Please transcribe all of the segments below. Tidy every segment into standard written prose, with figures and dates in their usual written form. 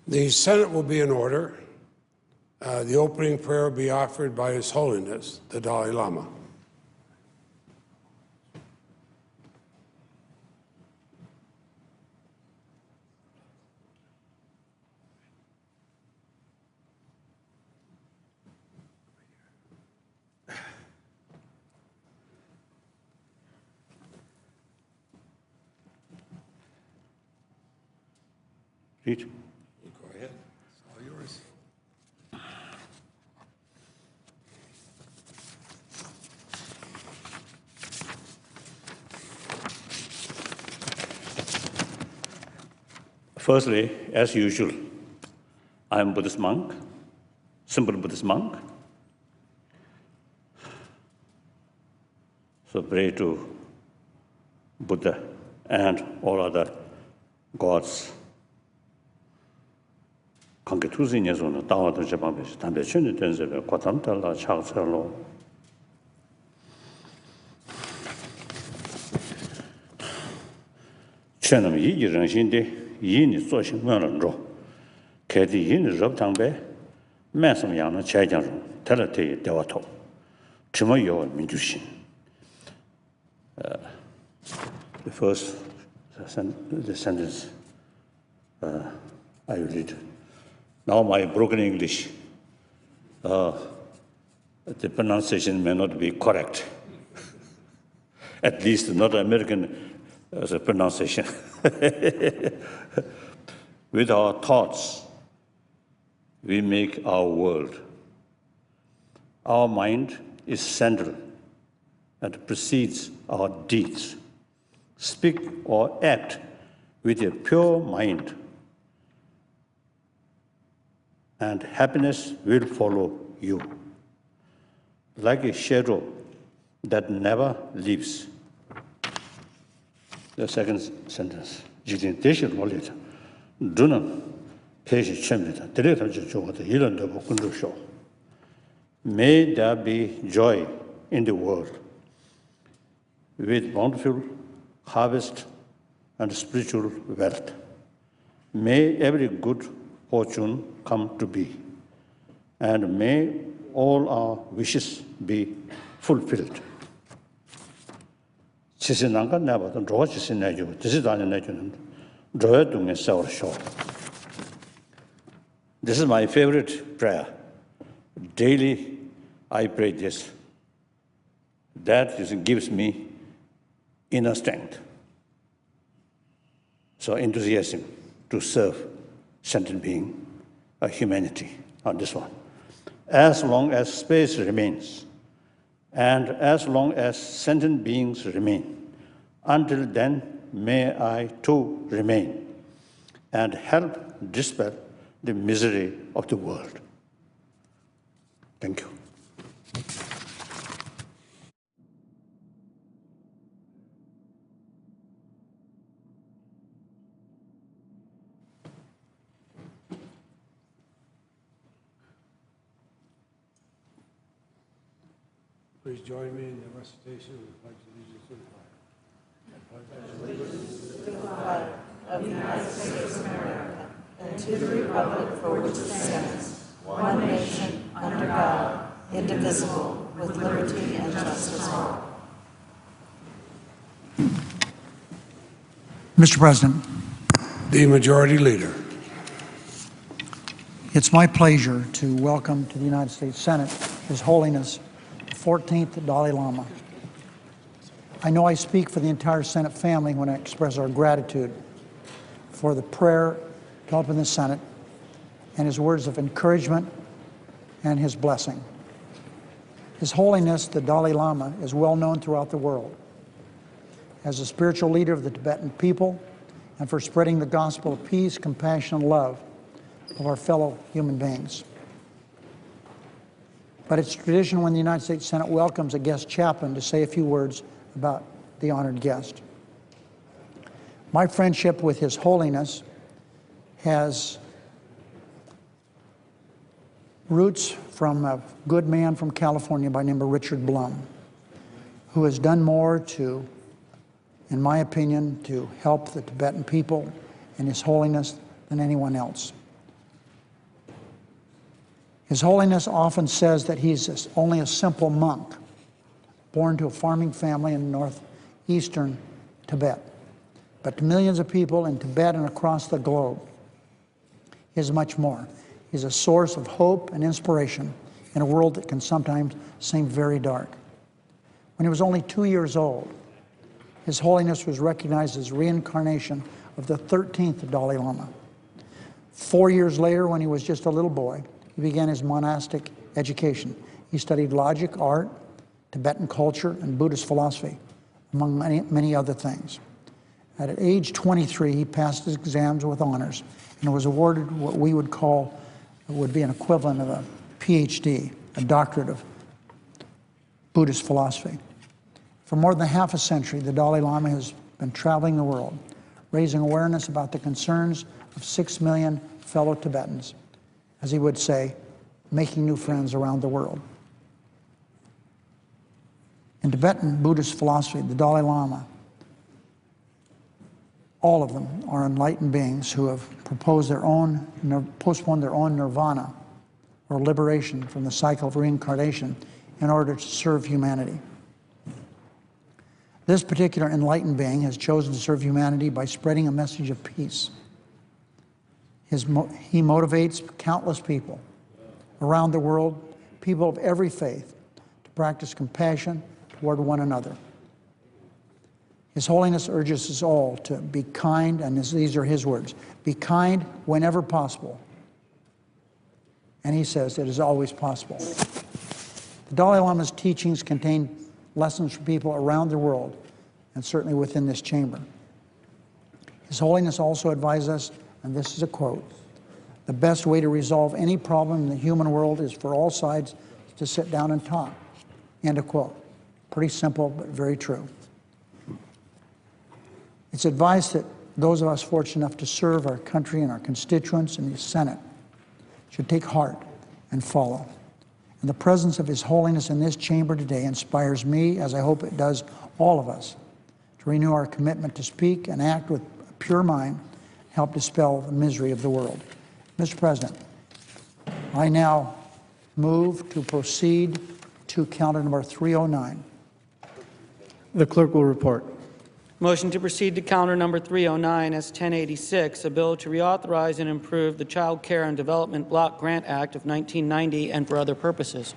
The Senate will be in order. The opening prayer will be offered by His Holiness, the Dalai Lama. Read. Go ahead. It's all yours. Firstly, as usual, I am Buddhist monk, simple Buddhist monk. So pray to Buddha and all other gods. 관계 투신에서는 다와도 제방에서 담배 춘이 된세에 과담달라 차서로 전음 이기정신데 이인이 조심면으로 개디 인의 접당배 말씀양의 재정으로 달라대 대화토 주모요 민주신 the first sentence I read. Now my broken English, the pronunciation may not be correct. At least not American pronunciation. With our thoughts, we make our world. Our mind is central and precedes our deeds. Speak or act with a pure mind, and happiness will follow you, like a shadow that never leaves. The second sentence, 지진 대신 올리자. 눈은 배시 처음이다. 데려다줘 주어도 이런 데고 군주쇼. May there be joy in the world, with bountiful harvest and spiritual wealth. May every good fortune come to be, and may all our wishes be fulfilled. 지신난가 내봐도 로가 지신 내주고 지시도 안 내주는 로의 동에 싸우셔. This is my favorite prayer. Daily I pray this. That gives me inner strength. So enthusiasm to serve sentient being, humanity on this one. As long as space remains, and as long as sentient beings remain, until then may I too remain and help dispel the misery of the world. Thank you. Please join me in the recitation of the Pledge of Allegiance to the flag. I pledge allegiance to the flag of the United States of America and to the republic for which it stands, one nation, under God, indivisible, with liberty and justice for all. Mr. President, The Majority Leader. it's my pleasure to welcome to the United States Senate His Holiness the 14th Dalai Lama. I know I speak for the entire Senate family when I express our gratitude for the prayer held in the Senate and his words of encouragement and his blessing. His Holiness the Dalai Lama is well known throughout the world as a spiritual leader of the Tibetan people and for spreading the gospel of peace, compassion, and love of our fellow human beings. But it's tradition when the United States Senate welcomes a guest chaplain to say a few words about the honored guest. My friendship with His Holiness has roots from a good man from California by the name of Richard Blum, who has done more to, in my opinion, to help the Tibetan people and His Holiness than anyone else. His Holiness often says that he's only a simple monk, born to a farming family in northeastern Tibet. But to millions of people in Tibet and across the globe, he is much more. He's a source of hope and inspiration in a world that can sometimes seem very dark. When he was only 2 years old, His Holiness was recognized as reincarnation of the 13th Dalai Lama. 4 years later, when he was just a little boy, he began his monastic education. He studied logic, art, Tibetan culture, and Buddhist philosophy, among many other things. At age 23, he passed his exams with honors and was awarded what we would call, would be an equivalent of a PhD, a doctorate of Buddhist philosophy. For more than half a century, the Dalai Lama has been traveling the world, raising awareness about the concerns of 6 million fellow Tibetans, as he would say, making new friends around the world. In Tibetan Buddhist philosophy, the Dalai Lama, all of them are enlightened beings who have postponed their own nirvana, or liberation from the cycle of reincarnation, in order to serve humanity. This particular enlightened being has chosen to serve humanity by spreading a message of peace. He motivates countless people around the world, people of every faith, to practice compassion toward one another. His Holiness urges us all to be kind, and these are his words, be kind whenever possible. And he says it is always possible. The Dalai Lama's teachings contain lessons for people around the world, and certainly within this chamber. His Holiness also advises us, and this is a quote, the best way to resolve any problem in the human world is for all sides to sit down and talk. End of quote. Pretty simple, but very true. It's advice that those of us fortunate enough to serve our country and our constituents in the Senate should take heart and follow. And the presence of His Holiness in this chamber today inspires me, as I hope it does all of us, to renew our commitment to speak and act with a pure mind, help dispel the misery of the world. Mr. President, I now move to proceed to counter number 309. The clerk will report. Motion to proceed to counter number 309 as 1086, a bill to reauthorize and improve the Child Care and Development Block Grant Act of 1990 and for other purposes.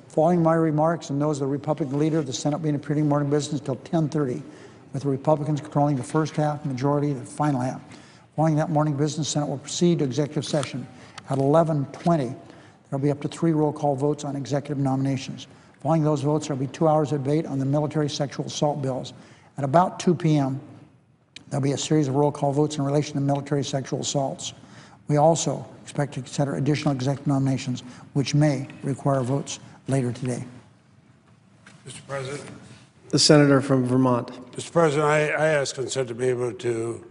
Following my remarks and those of the Republican leader, the Senate will be in a morning business until 10:30, with the Republicans controlling the first half, majority the final half. Following that morning business, the Senate will proceed to executive session. At 11:20, there will be up to 3 roll call votes on executive nominations. Following those votes, there will be 2 hours of debate on the military sexual assault bills. At about 2 p.m., there will be a series of roll call votes in relation to military sexual assaults. We also expect to consider additional executive nominations, which may require votes later today. Mr. President. The senator from Vermont. Mr. President, I ask consent to be able to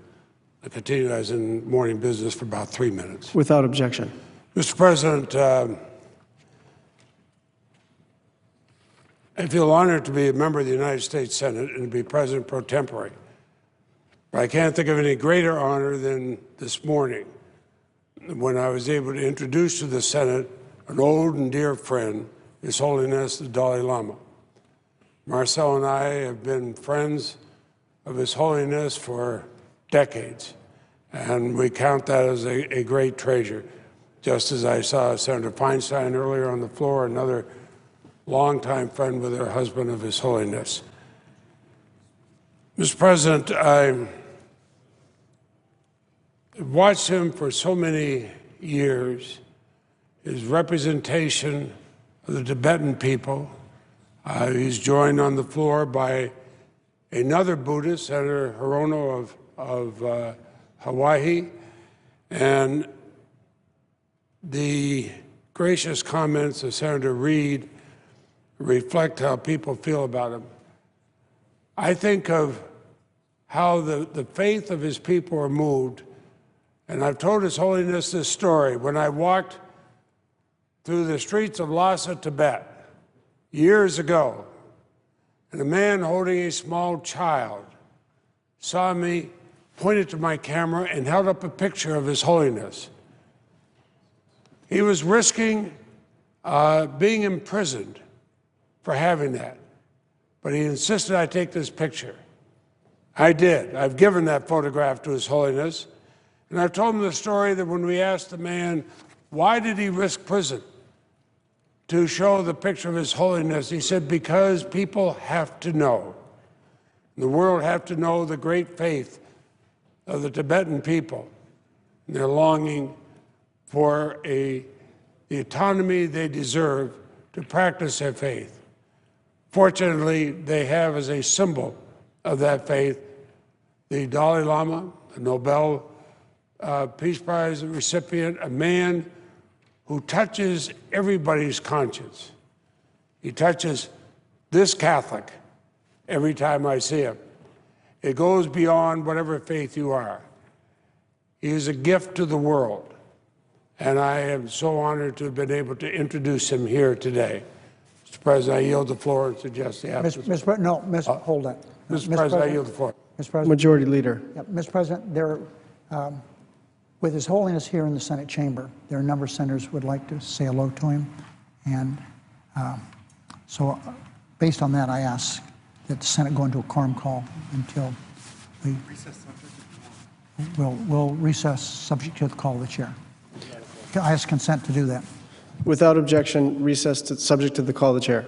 continue as in morning business for about 3 minutes. Without objection. Mr. President, I feel honored to be a member of the United States Senate and to be President pro tempore. But I can't think of any greater honor than this morning when I was able to introduce to the Senate an old and dear friend, His Holiness the Dalai Lama. Marcel and I have been friends of His Holiness for decades, and we count that as a great treasure. Just as I saw Senator Feinstein earlier on the floor, another longtime friend with her husband of His Holiness. Mr. President, I watched him for so many years, his representation of the Tibetan people. He's joined on the floor by another Buddhist, Senator Hirono of Hawaii, and the gracious comments of Senator Reid reflect how people feel about him. I think of how the faith of his people are moved, and I've told His Holiness this story. When I walked through the streets of Lhasa, Tibet, years ago, and a man holding a small child saw me, pointed to my camera, and held up a picture of His Holiness. He was risking being imprisoned for having that, but he insisted I take this picture. I did. I've given that photograph to His Holiness, and I've told him the story that when we asked the man, why did he risk prison to show the picture of His Holiness, he said, because people have to know. The world have to know the great faith of the Tibetan people. They're longing for the autonomy they deserve to practice their faith. Fortunately, they have as a symbol of that faith the Dalai Lama, the Nobel Peace Prize recipient, a man who touches everybody's conscience. He touches this Catholic every time I see him. It goes beyond whatever faith you are. He is a gift to the world, and I am so honored to have been able to introduce him here today. Mr. President, I yield the floor and suggest the absence. Mr. President, no, hold that. Mr. President, I yield the floor. Mr. President, Majority Leader. yeah, Mr. President, with His Holiness here in the Senate chamber, there are a number of senators who would like to say hello to him. And so based on that, I ask that the Senate go into a quorum call until we'll recess subject to the call of the chair. I ask consent to do that. Without objection, recess subject to the call of the chair.